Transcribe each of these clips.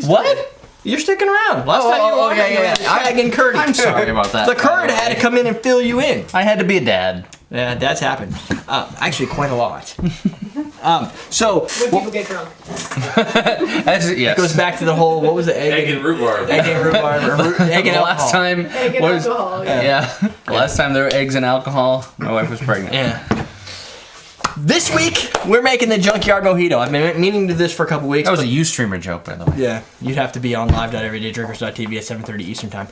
What? You're sticking around. Last time you were yeah. tagging Curdy. I'm sorry about that. The Curd had to come in and fill you in. I had to be a dad. Yeah, that's happened. Actually, quite a lot. So When people get drunk. Yes. it goes back to the whole, what was it? Egg and rhubarb. Egg and rhubarb. Egg and alcohol. Last time, Egg and alcohol. yeah. Last time there were eggs and alcohol, my wife was pregnant. Yeah. This week, we're making the Junkyard Mojito. I've been meaning to do this for a couple weeks. That was a Ustreamer joke, by the way. Yeah, you'd have to be on live.everydaydrinkers.tv at 7:30 Eastern time.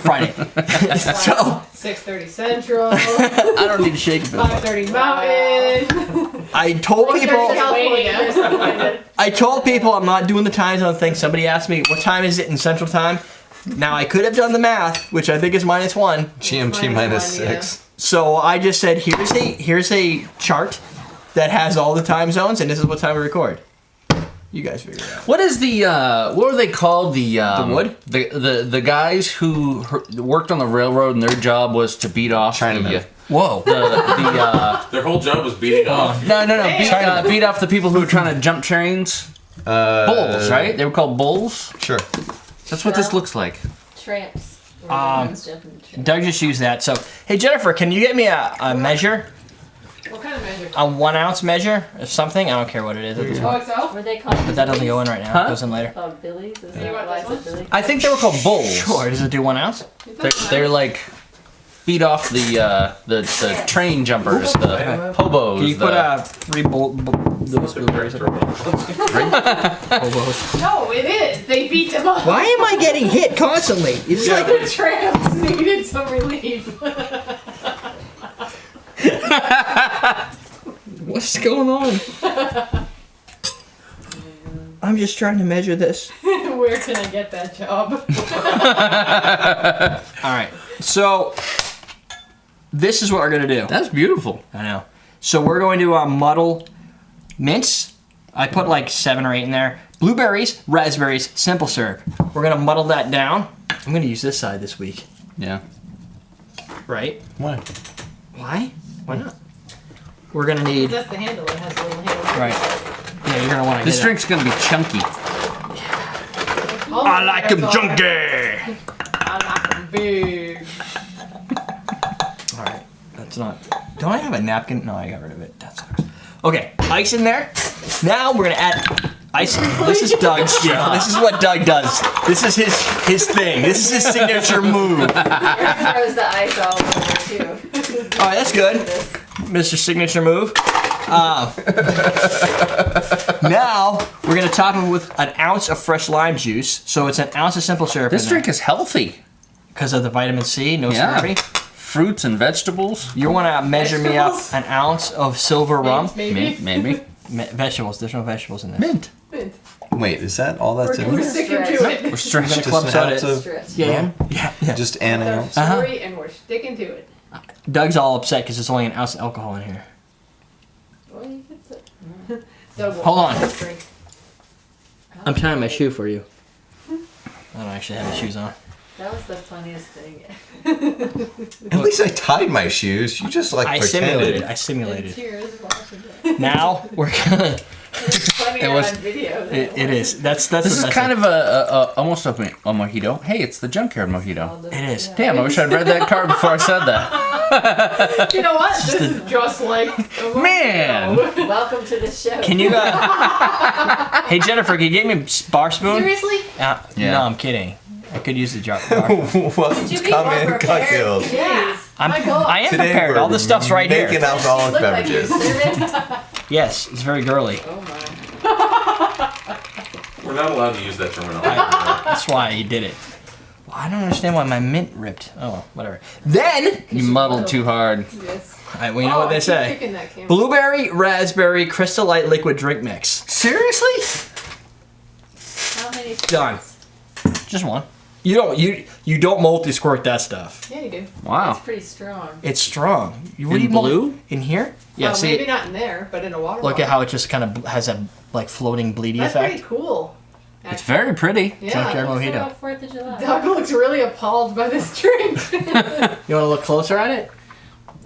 Friday. So 6:30 Central. I don't need to shake it. 5:30 Mountain. I told people. California. I told people I'm not doing the times on things. Somebody asked me what time is it in Central Time. Now I could have done the math, which I think is -1. GMT -6. So I just said, here's a chart that has all the time zones, and this is what time we record. You guys figure it out. What is the what were they called? The wood? The guys who worked on the railroad and their job was to beat off Chinamen. Whoa. Their whole job was beating off. No. Beat off the people who were trying to jump trains. Bulls, right? They were called bulls. Sure. That's what this looks like. Tramps. Doug just used that. So, hey Jennifer, can you get me a measure? What kind of measure? A 1 ounce measure of something? I don't care what it is. OXL? Were they called? But that doesn't go in right now. Huh? It goes in later. Called Billy's? Is You that want why this it's a Billy? I think they were called bulls. Sure. Does it do 1 ounce? They're like beat off the train jumpers, the hobos. Can you put the- 3 those blueberries in? Hobos. No, it is. They beat them up. Why am I getting hit constantly? It's Yeah, like The tramps needed some relief. what's going on? I'm just trying to measure this. Where can I get that job? All right. So this is what we're gonna do. That's beautiful. I know. So we're going to muddle mints. I put like 7 or 8 in there. Blueberries, raspberries, simple syrup. We're gonna muddle that down. I'm gonna use this side this week. Yeah. Right? Why? Why? Why not? We're gonna need. That's the handle. It has a little handle. Right. Yeah, you're gonna want to. This drink's gonna be chunky. I like him chunky. I like them big. All right. That's not. Don't I have a napkin? No, I got rid of it. That sucks. Okay, ice in there. Now we're gonna add ice. This is Doug's. Yeah, this is what Doug does. This is his thing. This is his signature move. Yours throws the ice all over too. All right, that's good. Mr. Signature move. Now we're gonna top it with an ounce of fresh lime juice. So it's an ounce of simple syrup. This drink is healthy. because of the vitamin C. No Yeah. syrupy. Fruits and vegetables. You want to measure me up Vegetables? an ounce of silver rum? Maybe. Maybe. Vegetables. There's no vegetables in this. Mint. Mint. Wait, is that all that's in We're there? sticking to We're it. We're stretching. gonna club an soda. ounce of Stretch. Yeah. just an ounce. That's our story, and we're sticking to it. Doug's all upset because there's only an ounce of alcohol in here. Well, you could put- Doug will Hold on. have this drink. I'm tying my shoe for you. I don't actually have the shoes on. That was the funniest thing. At least I tied my shoes. You just like I pretended. simulated. Tears watching it. Now we're gonna. It's funnier was- on video. than It is. That's This the is best kind thing. of a almost a mojito. Hey, it's the Junkyard Mojito. It is. Damn, I wish I'd read that card before I said that. You know what? This is just like a Man. mojito. Welcome to the show. Can you? Hey Jennifer, can you get me a bar spoon? Seriously? Yeah. No, I'm kidding. I could use the jar. Welcome Did you to be more Come In prepared? Cocktails. Jeez. I'm, My God. I am Today prepared. we're All the stuff's right making here. alcoholic Look like you beverages. serve it. Yes, it's very girly. Oh my. We're not allowed to use that terminology. That's why you did it. Well, I don't understand why my mint ripped. Oh, well, whatever. Then, You muddled too hard. Yes. we know what they say. Kicking that camera. Blueberry, raspberry, Crystal Light liquid drink mix. Seriously? How many? Done. Just one. You don't multi-squirt that stuff. Yeah, you do. Wow. That's pretty strong. It's strong. What In do you blue? in here? Yeah. Well, See, maybe not in there, but in a water look bottle. at how it just kind of has a like floating bleedy That's effect. pretty cool. It's very pretty. Yeah. Junkyard What's Mojito. about 4th of July? Doug looks really appalled by this drink. You want to look closer at it?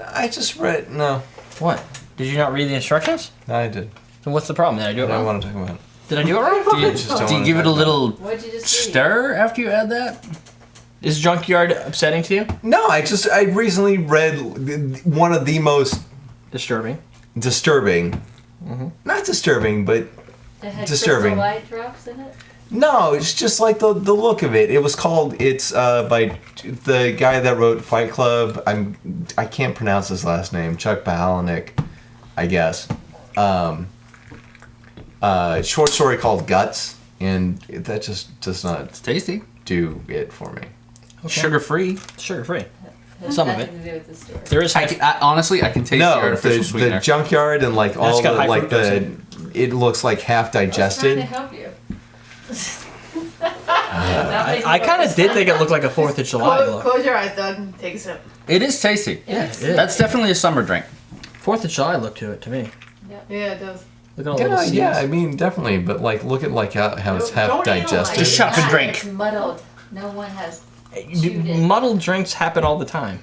I just read. No, What? Did you not read the instructions? I did. So what's the problem? Did I do I it don't wrong? want to talk about it. Did I do it wrong? Do you give it a little What'd you just see? stir after you add that? Is Junkyard upsetting to you? No, I recently read one of the most Disturbing. disturbing, not disturbing, but It had disturbing. crystal light drops in it. no, it's just like the look of it. It was called, it's by the guy that wrote Fight Club. I can't pronounce his last name, Chuck Palahniuk, I guess. Short story called Guts, and that just does not It's tasty. do it for me. Sugar free. Sugar free. Has Some of nothing to do with the story. There is Honestly, I can taste the No, artificial sweetener. the junkyard and like all the got high like fructose it looks like half I was trying to digested. help you. I kind of did think it looked like a 4th of July look. Close your eyes, Doug, and take a sip. It is tasty. Yeah, it is. That's definitely a summer drink. 4th of July look to it to me. Yeah, it does. Look at all the little seeds. Yeah, I mean definitely, but like look at like how it's half Don't analyze. digested. Just shut up and drink. It's muddled. No one has D- Muddled drinks happen all the time.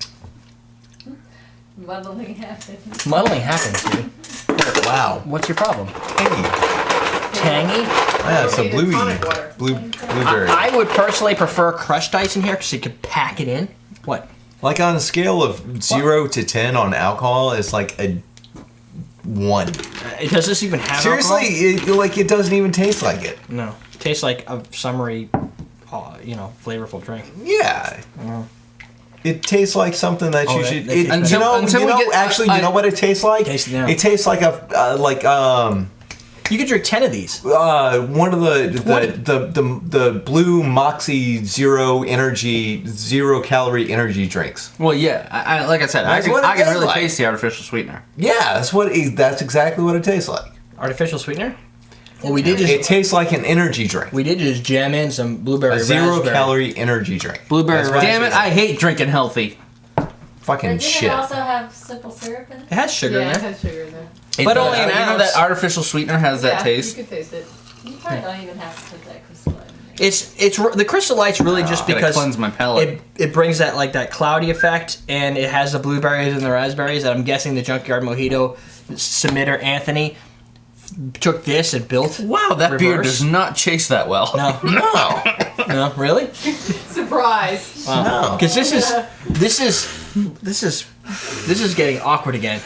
muddling happens. Muddling happens, dude. Wow. What's your problem? Hey. Tangy? Yeah, it's a Need bluey, tonic water. blueberry. I would personally prefer crushed ice in here because you could pack it in. What? Like on a scale of 0 to 10 on alcohol, it's like a 1. Does this even have Seriously, alcohol? it doesn't even taste like it. No. It tastes like a summery, flavorful drink. Yeah. It tastes like something that Oh, you that- should. that tastes until we get- actually, you know what it tastes like? Taste it now. It tastes like You could drink 10 of these. one of the blue Moxie zero calorie energy drinks. Well, yeah. I like I said, I That's can, what it I can tastes really like. taste the artificial sweetener. Yeah, that's exactly what it tastes like. Artificial sweetener? Well, we did It just tastes like an energy drink. jam in some blueberry A 0 raspberry. calorie energy drink. Blueberry That's what Damn it! tastes like. I hate drinking healthy. Fucking But didn't shit. it also have simple syrup in it? It has sugar Yeah, in it it. has sugar in there. But only an You know ounce. that artificial sweetener has that Yeah, taste. You can taste it. You probably don't even have to put that crystal in there. It's the Crystal Light's really just Gotta because cleanse my palate. it brings that cloudy effect, and it has the blueberries and the raspberries. And I'm guessing the Junkyard Mojito submitter Anthony took this and built. Wow, that beer reverse. does not chase that well. No, No. no, really? Surprise. Wow. Because this is getting awkward again.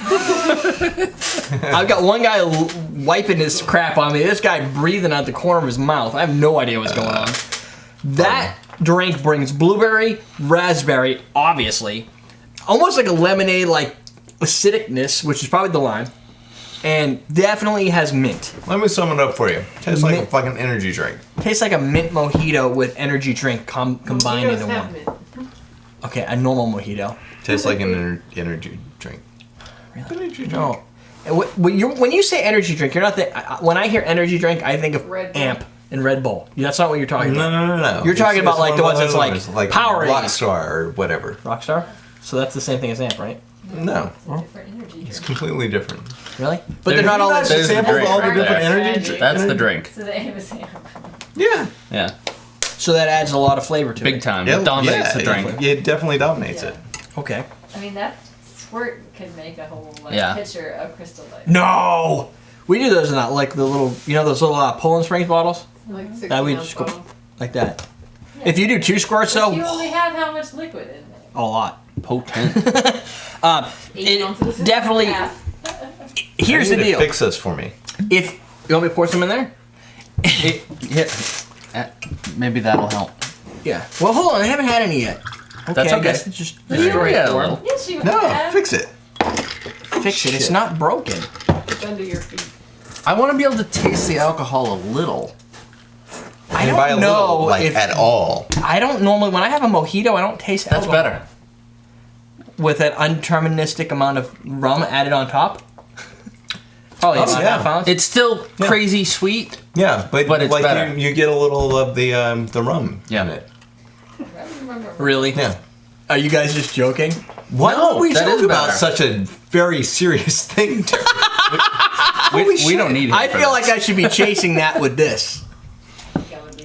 I've got one guy wiping his crap on me. This guy breathing out the corner of his mouth. I have no idea what's going on. That drink brings blueberry, raspberry, obviously, almost like a lemonade, like acidicness, which is probably the lime, and definitely has mint. Let me sum it up for you. Tastes like a Mint. fucking energy drink. Tastes like a mint mojito with energy drink combined Mojitos into have one. mint. Okay, a normal mojito. Tastes like an energy drink. Really? No. When you say energy drink, you're not when I hear energy drink, I think of Red Bull. Amp and Red Bull. That's not what you're talking about. No. You're talking about, like, one the of ones that's, like, those, like Powerade. Rockstar or whatever. Rockstar? So that's the same thing as Amp, right? No, It's a different energy it's drink. completely different. Really? But they're not all That's that. There's the samples drink all the right different there. energy. That's the drink. So the aim is Amp. Yeah. Yeah. So that adds a lot of flavor to Big it. time. It dominates the drink. It definitely dominates Yeah. it. Okay. I mean, that squirt could make a whole Yeah. pitcher of crystal light. No! We do those in that, like the little, those little Poland Springs bottles? Like 16 That we ounce just bottle. like that. If you do 2 squirts, But though, you only have how much liquid in there? a lot. Potent. 8 ounces. Definitely. Half. Here's I the need to deal. Fix this for me. If you want me to pour some in there? Yeah. Maybe that'll help. Yeah. Well, hold on. I haven't had any yet. That's I okay. guess it's just Yeah, a little. Yes, you No, have. fix it. fix it. It's not broken. It's under your feet. I want to be able to taste the alcohol a little. I And by a don't know little, like if at all. I don't normally when I have a mojito, I don't taste That's alcohol. better. With an undeterministic amount of rum added on top. Probably Oh, about yeah. half ounce. It's still crazy sweet. Yeah, but But it's like better. you get a little of the rum Yeah. in it. I remember. Really? Yeah. Are you guys just joking? Why No, would we that joke is about better. such a very serious thing? Terry? We don't need it. I for feel this. like I should be chasing that with this.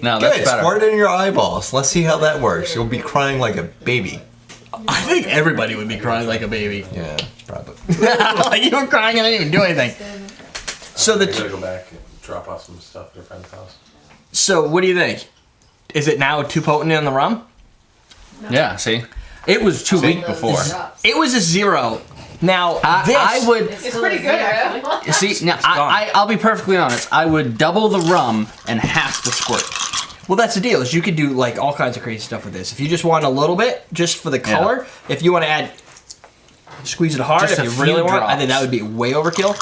No, that's Good. better. Squirt it in your eyeballs. Let's see how that works. You'll be crying like a baby. I think everybody would be crying like a baby. Yeah, probably. Like you were crying and I didn't even do anything. So I the gotta go back and drop off some stuff at your friend's house. So what do you think? Is it now too potent on the rum? Yeah, see? It was too weak before. It was a 0. Now this, I would... It's pretty good, actually. See, now, I'll be perfectly honest. I would double the rum and half the squirt. well, that's the deal. Is you could do like all kinds of crazy stuff with this. If you just want a little bit, just for the color. If you want to add, squeeze it hard. Just if a you few really want, I drops. think that would be way overkill.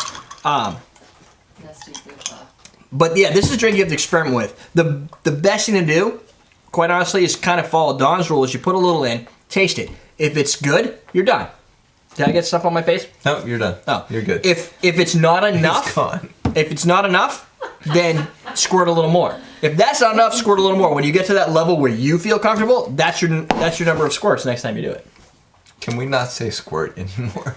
That's too good. But yeah, this is a drink you have to experiment with. The best thing to do, quite honestly, is kind of follow Don's rules. You put a little in, taste it. If it's good, you're done. Did I get stuff on my face? No, you're done. Oh, You're good. If it's not It's enough, gone. if it's not enough, then squirt a little more. If that's not enough, squirt a little more. When you get to that level where you feel comfortable, that's your number of squirts next time you do it. Can we not say squirt anymore?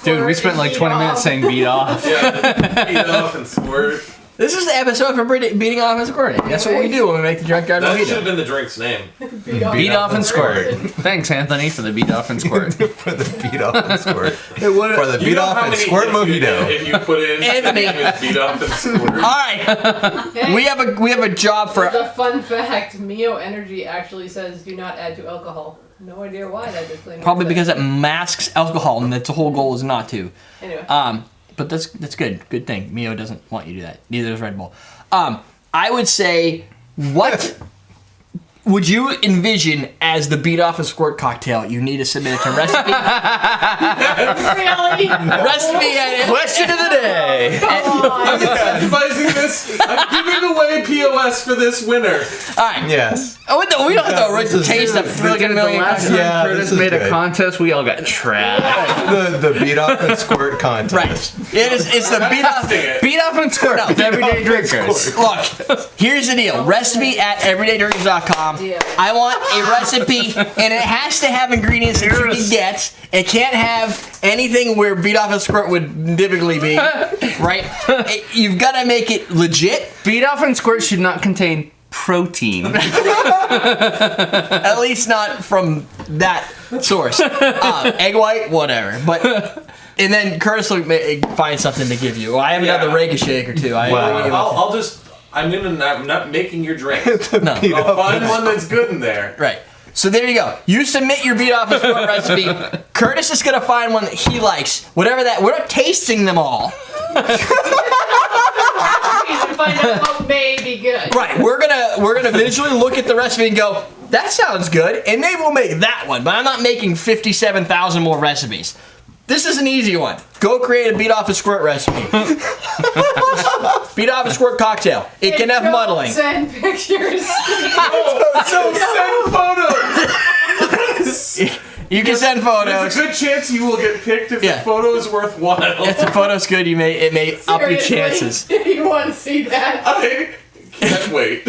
Dude, we spent like 20 minutes saying beat off. Yeah, beat off and squirt. This is the episode for beating off and squirting. That's what we do when we make the Junkyard That should have Mojito. been the drink's name. Beat off and squirt. Thanks, Anthony, for the beat off and squirt. For the beat off and squirt. Hey, what- For the You beat know off how and many squirt hits you get mojito. if you put in Anthony. beat off and squirt. All right, Hey, we have a job for. the fun fact, Mio Energy actually says do not add to alcohol. No idea why that disclaimer. Probably is because there. it masks alcohol, and that's the whole goal is not to. Anyway. But that's good. Good thing. Mio doesn't want you to do that. Neither does Red Bull. I would say, what would you envision as the beat off and squirt cocktail? You need to submit it to recipe. Really? Recipe edit. Question of the day. I'm incentivizing this. I'm giving away POS for this winner. All right. Yes. Oh no, we don't have to This is taste a good. friggin' million. Last time Yeah, Curtis this is made a good. contest, we all got trashed. The beat off and squirt contest. Right. It's the beat off. Testing it. Beat off and squirt with everyday drinkers. Look, here's the deal. Recipe at everydaydrinkers.com. I want a recipe, and it has to have ingredients that you can get. It can't have anything where beat off and squirt would typically be, right? You've got to make it legit. Beat off and squirt should not contain protein. At least not from that source. Egg white, whatever. But and then Curtis will find something to give you. Well, I have another Rega shake or two. I'll just. I'm not making your drink. No. I'll find one that's good in there. Right. So there you go. You submit your beat off and squirt recipe. Curtis is gonna find one that he likes. Whatever that. We're not tasting them all. To find out what may be good. Right. We're gonna visually look at the recipe and go, that sounds good, and maybe we'll make that one. But I'm not making 57,000 more recipes. This is an easy one. Go create a beat off and squirt recipe. Beat off and squirt cocktail. It can have Don't muddling. Send pictures. So send photos. You can send There's photos. a good chance you will get picked if Yeah. the photo is worthwhile. If the photo's good, it may up your chances. Seriously, you want to see that? I can't wait.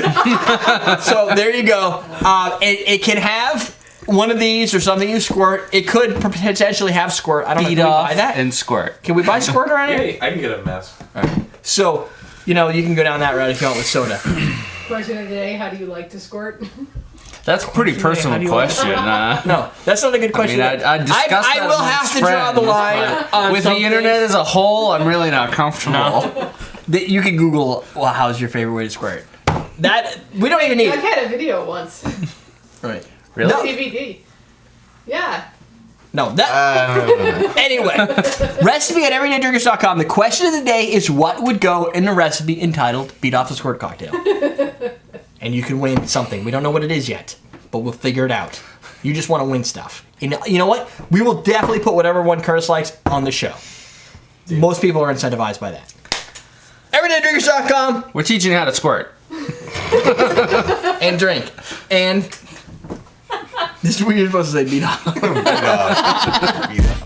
So there you go. It can have one of these or something you squirt. It could potentially have squirt. I don't know. Beat Can we off buy that? and squirt. Can we buy squirt around here? Hey, I can get a mess. So, you can go down that route if you want with soda. Question of the day: how do you like to squirt? That's a pretty How personal do you question. No, that's not a good question. I discussed I that will with have to friends, draw the line but on with something. the internet as a whole, I'm really not comfortable. You can Google, well, how's your favorite way to squirt? That, we don't even need I it. had a video once. Right. Really? No. DVD. Yeah. No, that. No. Anyway, recipe at everydaydrinkers.com. The question of the day is what would go in the recipe entitled Beat Off a Squirt Cocktail? And you can win something. We don't know what it is yet, but we'll figure it out. You just want to win stuff. And you know what? We will definitely put whatever one Curtis likes on the show. Most people are incentivized by that. Everydaydrinkers.com We're teaching you how to squirt. and drink. And this is what you're supposed to say, beat off. Beat off.